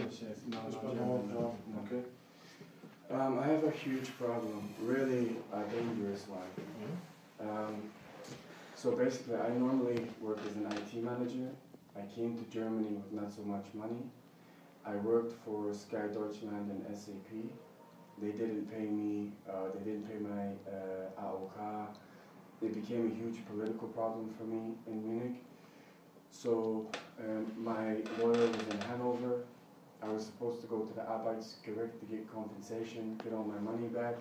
English, yes. No, Just not German, German, no. no. Okay. I have a huge problem, really a dangerous one. So basically, I normally work as an IT manager. I came to Germany with not so much money. I worked for Sky Deutschland and SAP. They didn't pay me, they didn't pay my AOK. It became a huge political problem for me in Munich. So my lawyer was in Hanover. I was supposed to go to the Arbeitsgericht to get compensation, get all my money back.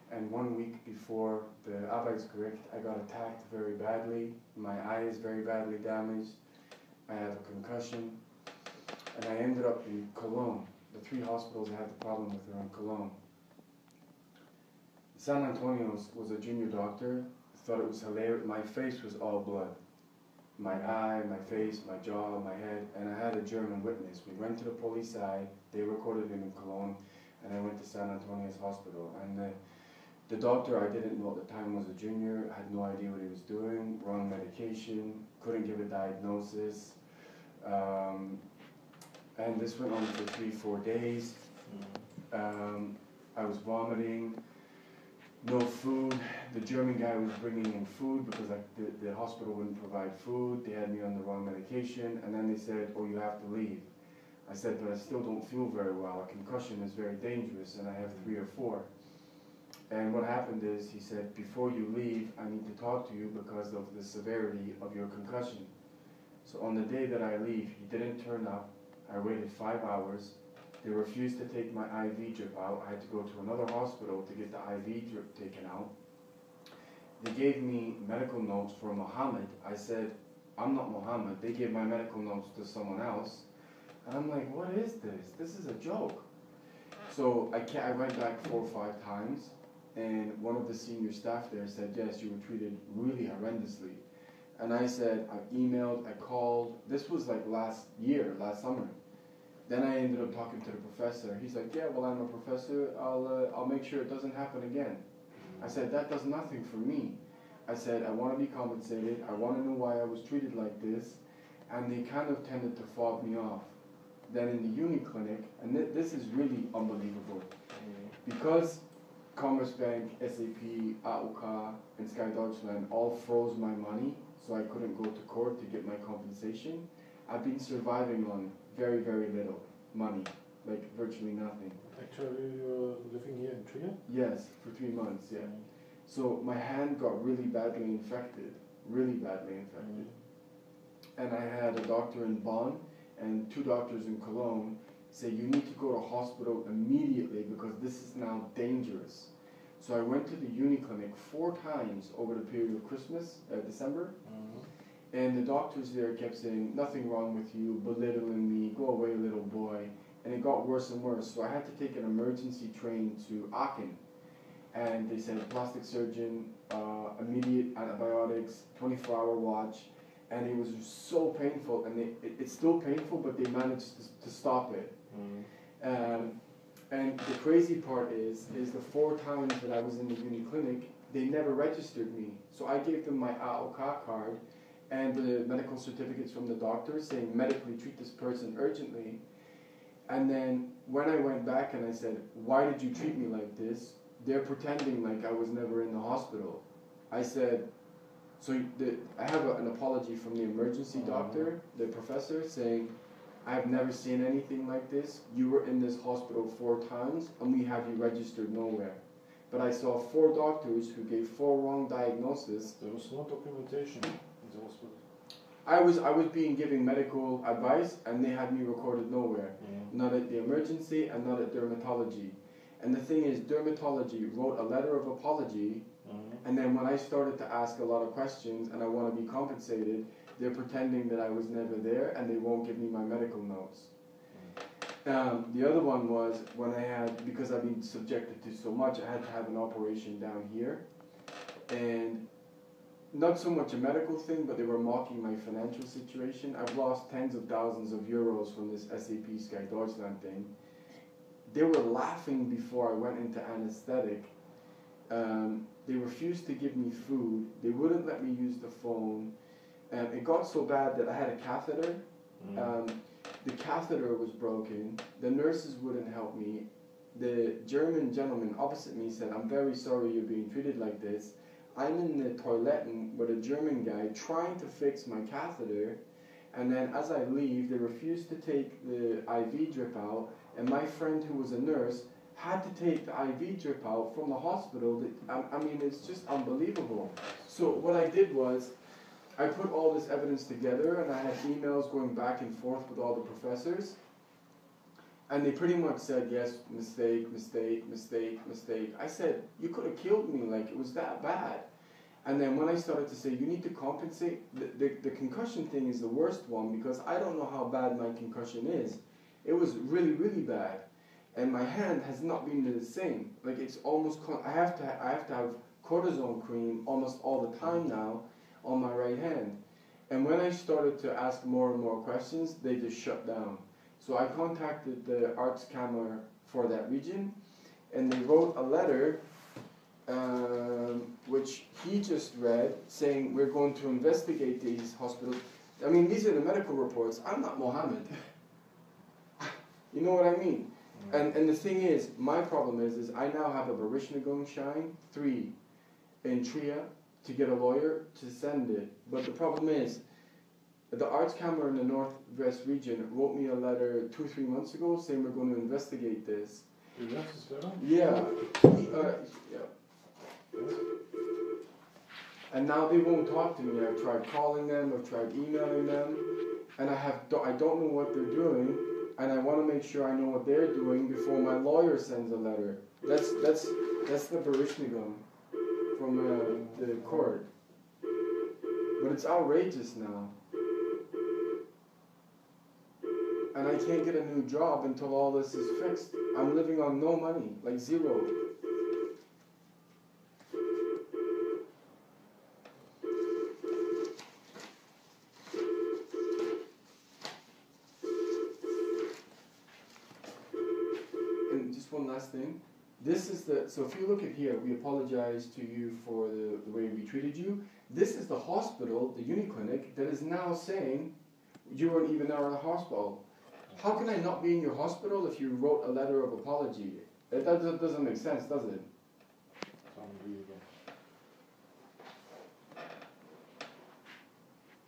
And 1 week before the Arbeitsgericht, I got attacked very badly. My eye is very badly damaged. I have a concussion. And I ended up in Cologne. The 3 hospitals I had the problem with are in Cologne. San Antonio's was a junior doctor. Thought it was hilarious. My face was all blood. My eye, my face, my jaw, my head, and I had a German witness. We went to the police side, they recorded him in Cologne, and I went to San Antonio's hospital. And the doctor I didn't know at the time was a junior, had no idea what he was doing, wrong medication, couldn't give a diagnosis. And this went on for 3-4 days. I was vomiting. No food. The German guy was bringing in food because the hospital wouldn't provide food. They had me on the wrong medication, and then they said, "Oh, you have to leave." I said, "But I still don't feel very well. A concussion is very dangerous, and I have 3 or 4." And what happened is, he said, "Before you leave, I need to talk to you because of the severity of your concussion." So on the day that I leave, he didn't turn up. I waited 5 hours. They refused to take my IV drip out. I had to go to another hospital to get the IV drip taken out. They gave me medical notes for Mohammed. I said, "I'm not Mohammed." They gave my medical notes to someone else. And I'm like, what is this? This is a joke. So I went back 4 or 5 times, and one of the senior staff there said, "Yes, you were treated really horrendously." And I said, I emailed, I called. This was like last summer. Then I ended up talking to the professor. He's like, "Yeah, well, I'm a professor. I'll make sure it doesn't happen again." I said, "That does nothing for me." I said, "I want to be compensated. I want to know why I was treated like this." And they kind of tended to fob me off. Then in the uni clinic, and this is really unbelievable, because Commerzbank, SAP, AOK, and Sky Deutschland all froze my money, so I couldn't go to court to get my compensation. I've been surviving on very, very little money, like virtually nothing. Actually, you're living here in Trier? Yes, for 3 months, yeah. So my hand got really badly infected. And I had a doctor in Bonn and 2 doctors in Cologne say, "You need to go to hospital immediately because this is now dangerous." So I went to the uni clinic 4 times over the period of Christmas, December. And the doctors there kept saying, "Nothing wrong with you," belittling me, "Go away, little boy." And it got worse and worse. So I had to take an emergency train to Aachen. And they said, "Plastic surgeon, immediate antibiotics, 24-hour watch." And it was so painful. And it's still painful, but they managed to stop it. And the crazy part is the 4 times that I was in the uni clinic, they never registered me. So I gave them my AOK card and the medical certificates from the doctor saying, "Medically treat this person urgently." And then when I went back and I said, "Why did you treat me like this?" They're pretending like I was never in the hospital. I said, I have an apology from the emergency doctor, the professor, saying, "I've never seen anything like this. You were in this hospital 4 times and we have you registered nowhere." But I saw 4 doctors who gave 4 wrong diagnoses. There was no documentation in the hospital. I was being given medical advice and they had me recorded nowhere. Not at the emergency and not at dermatology. And the thing is, dermatology wrote a letter of apology, and then when I started to ask a lot of questions and I want to be compensated, they're pretending that I was never there and they won't give me my medical notes. The other one was when because I've been subjected to so much, I had to have an operation down here. And not so much a medical thing, but they were mocking my financial situation. I've lost tens of thousands of euros from this SAP Sky Deutschland thing. They were laughing before I went into anesthetic. They refused to give me food. They wouldn't let me use the phone. It got so bad that I had a catheter. the catheter was broken, the nurses wouldn't help me. The German gentleman opposite me said, I'm very sorry you're being treated like this. I'm in the toilet with a German guy trying to fix my catheter, and then as I leave, they refused to take the IV drip out, and my friend who was a nurse had to take the IV drip out from the hospital. I mean, it's just unbelievable. So what I did was, I put all this evidence together, and I had emails going back and forth with all the professors, and they pretty much said, yes, mistake, mistake, mistake, mistake. I said, you could have killed me, like it was that bad. And then when I started to say, you need to compensate, the concussion thing is the worst one, because I don't know how bad my concussion is. It was really, really bad. And my hand has not been the same. Like it's almost, I have to have cortisone cream almost all the time now on my right hand. And when I started to ask more and more questions, they just shut down. So I contacted the Artskammer for that region, and they wrote a letter which he just read, saying we're going to investigate these hospitals. I mean, these are the medical reports. I'm not Mohammed. You know what I mean? And the thing is, my problem is I now have a Barishnagung Shine 3 in Trier to get a lawyer to send it. But the problem is, the Artskammer in the Northwest region wrote me a letter 2 or 3 months ago saying we're going to investigate this. Yeah. Yeah. And now they won't talk to me. I've tried calling them, I've tried emailing them, and I don't know what they're doing, and I want to make sure I know what they're doing before my lawyer sends a letter. That's the Barishnagung from the court. But it's outrageous now. And I can't get a new job until all this is fixed. I'm living on no money, like zero. And just one last thing. This is so if you look at here, we apologize to you for the way we treated you. This is the hospital, the Uniclinic, that is now saying you weren't even out of the hospital. How can I not be in your hospital if you wrote a letter of apology? That doesn't make sense, does it?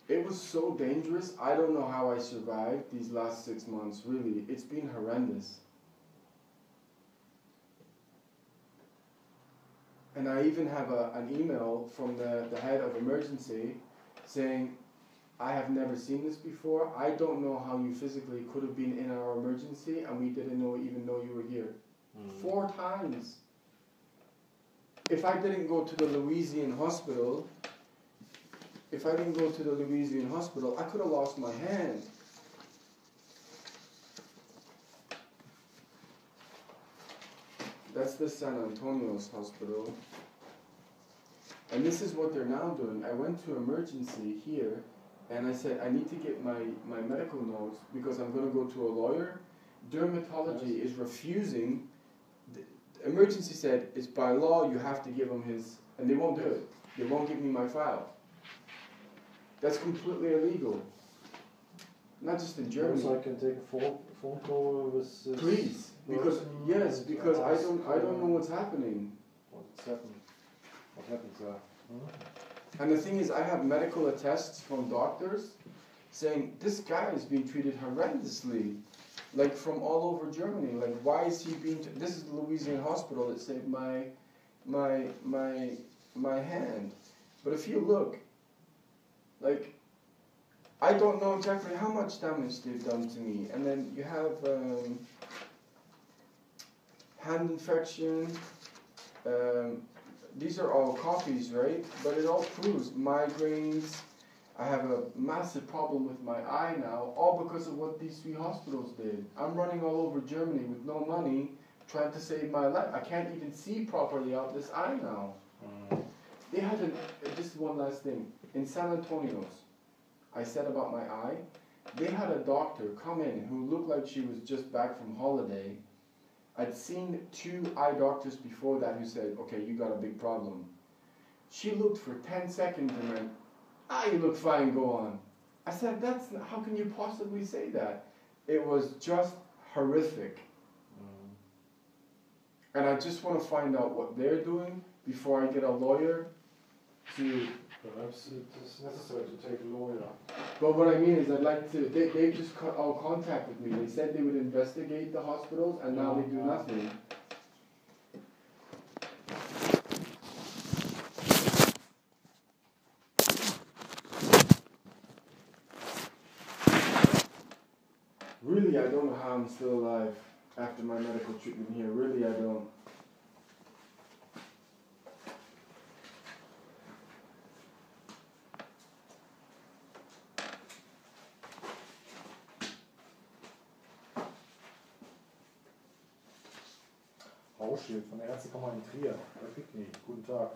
It was so dangerous. I don't know how I survived these last 6 months, really. It's been horrendous. And I even have an email from the head of emergency saying, I have never seen this before. I don't know how you physically could have been in our emergency and we didn't even know you were here. 4 times. If I didn't go to the Louisiana hospital, I could have lost my hand. That's the San Antonio's hospital. And this is what they're now doing. I went to emergency here, and I said, I need to get my medical notes because I'm going to go to a lawyer. Dermatology is refusing. The emergency said, it's by law, you have to give them his, and they won't do it. They won't give me my file. That's completely illegal. Not just in Germany. So I can take a phone call with please, because yes, because I don't know what's happening. What's happened? What happens there? And the thing is, I have medical attests from doctors saying this guy is being treated horrendously, like from all over Germany. Like, why is he being? This is the Louisiana hospital that saved my hand. But if you look, like, I don't know exactly how much damage they've done to me. And then you have hand infection. These are all copies, right? But it all proves migraines. I have a massive problem with my eye now, all because of what these 3 hospitals did. I'm running all over Germany with no money, trying to save my life. I can't even see properly out this eye now. They had just one last thing. In San Antonio's, I said about my eye, they had a doctor come in who looked like she was just back from holiday. I'd seen 2 eye doctors before that who said, okay, you got a big problem. She looked for 10 seconds and went, you look fine, go on. I said, how can you possibly say that? It was just horrific. And I just want to find out what they're doing before I get a lawyer to... Perhaps it is necessary to take a lawyer. But what I mean is I'd like to... They just all contacted me. They said they would investigate the hospitals, and now they do nothing. Really, I don't know how I'm still alive after my medical treatment here. Really, I don't. Rausschild von der Ärztekammer in Trier, Herr Pickney, guten Tag.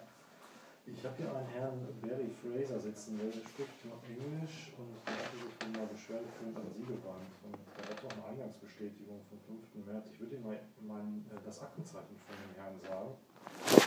Ich habe hier einen Herrn Barry Fraser sitzen, der spricht noch Englisch und der hatte sich von einer Beschwerde für an Sie gewandt. Und der hat auch eine Eingangsbestätigung vom 5. März. Ich würde Ihnen mal das Aktenzeichen von dem Herrn sagen.